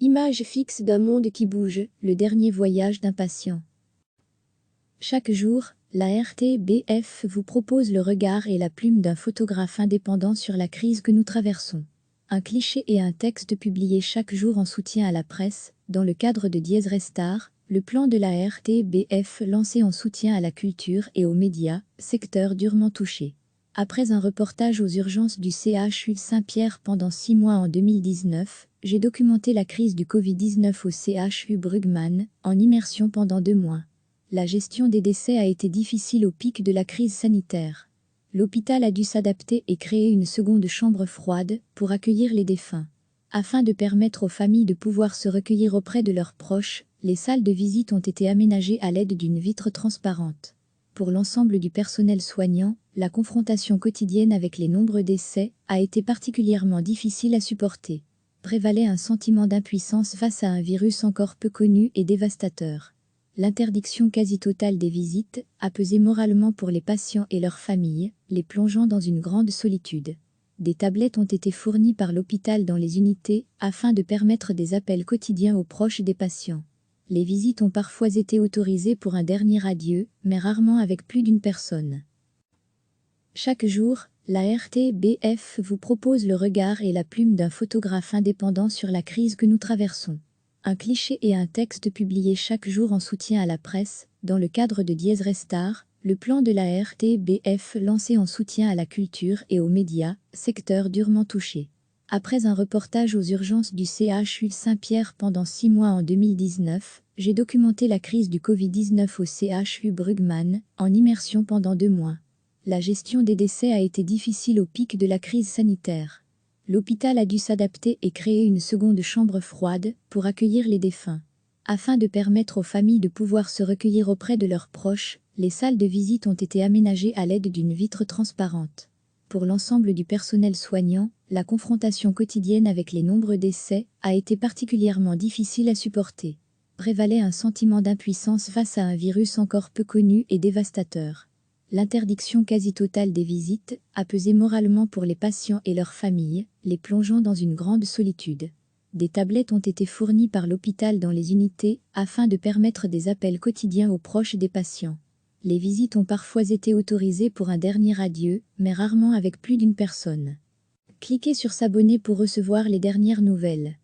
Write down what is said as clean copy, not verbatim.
Image fixe d'un monde qui bouge, le dernier voyage d'un patient. Chaque jour, la RTBF vous propose le regard et la plume d'un photographe indépendant sur la crise que nous traversons. Un cliché et un texte publiés chaque jour en soutien à la presse, dans le cadre de Dies Restar, le plan de la RTBF lancé en soutien à la culture et aux médias, secteur durement touché. Après un reportage aux urgences du CHU Saint-Pierre pendant 6 mois en 2019, j'ai documenté la crise du Covid-19 au CHU Brugmann, en immersion pendant 2 mois. La gestion des décès a été difficile au pic de la crise sanitaire. L'hôpital a dû s'adapter et créer une seconde chambre froide pour accueillir les défunts. Afin de permettre aux familles de pouvoir se recueillir auprès de leurs proches, les salles de visite ont été aménagées à l'aide d'une vitre transparente. Pour l'ensemble du personnel soignant, la confrontation quotidienne avec les nombreux décès a été particulièrement difficile à supporter. Prévalait un sentiment d'impuissance face à un virus encore peu connu et dévastateur. L'interdiction quasi totale des visites a pesé moralement pour les patients et leurs familles, les plongeant dans une grande solitude. Des tablettes ont été fournies par l'hôpital dans les unités afin de permettre des appels quotidiens aux proches des patients. Les visites ont parfois été autorisées pour un dernier adieu, mais rarement avec plus d'une personne. Chaque jour, la RTBF vous propose le regard et la plume d'un photographe indépendant sur la crise que nous traversons. Un cliché et un texte publiés chaque jour en soutien à la presse, dans le cadre de Dies Restar, le plan de la RTBF lancé en soutien à la culture et aux médias, secteur durement touché. Après un reportage aux urgences du CHU Saint-Pierre pendant 6 mois en 2019, j'ai documenté la crise du Covid-19 au CHU Brugmann, en immersion pendant 2 mois. La gestion des décès a été difficile au pic de la crise sanitaire. L'hôpital a dû s'adapter et créer une seconde chambre froide pour accueillir les défunts. Afin de permettre aux familles de pouvoir se recueillir auprès de leurs proches, les salles de visite ont été aménagées à l'aide d'une vitre transparente. Pour l'ensemble du personnel soignant, la confrontation quotidienne avec les nombreux décès a été particulièrement difficile à supporter. Prévalait un sentiment d'impuissance face à un virus encore peu connu et dévastateur. L'interdiction quasi totale des visites a pesé moralement pour les patients et leurs familles, les plongeant dans une grande solitude. Des tablettes ont été fournies par l'hôpital dans les unités afin de permettre des appels quotidiens aux proches des patients. Les visites ont parfois été autorisées pour un dernier adieu, mais rarement avec plus d'une personne. Cliquez sur s'abonner pour recevoir les dernières nouvelles.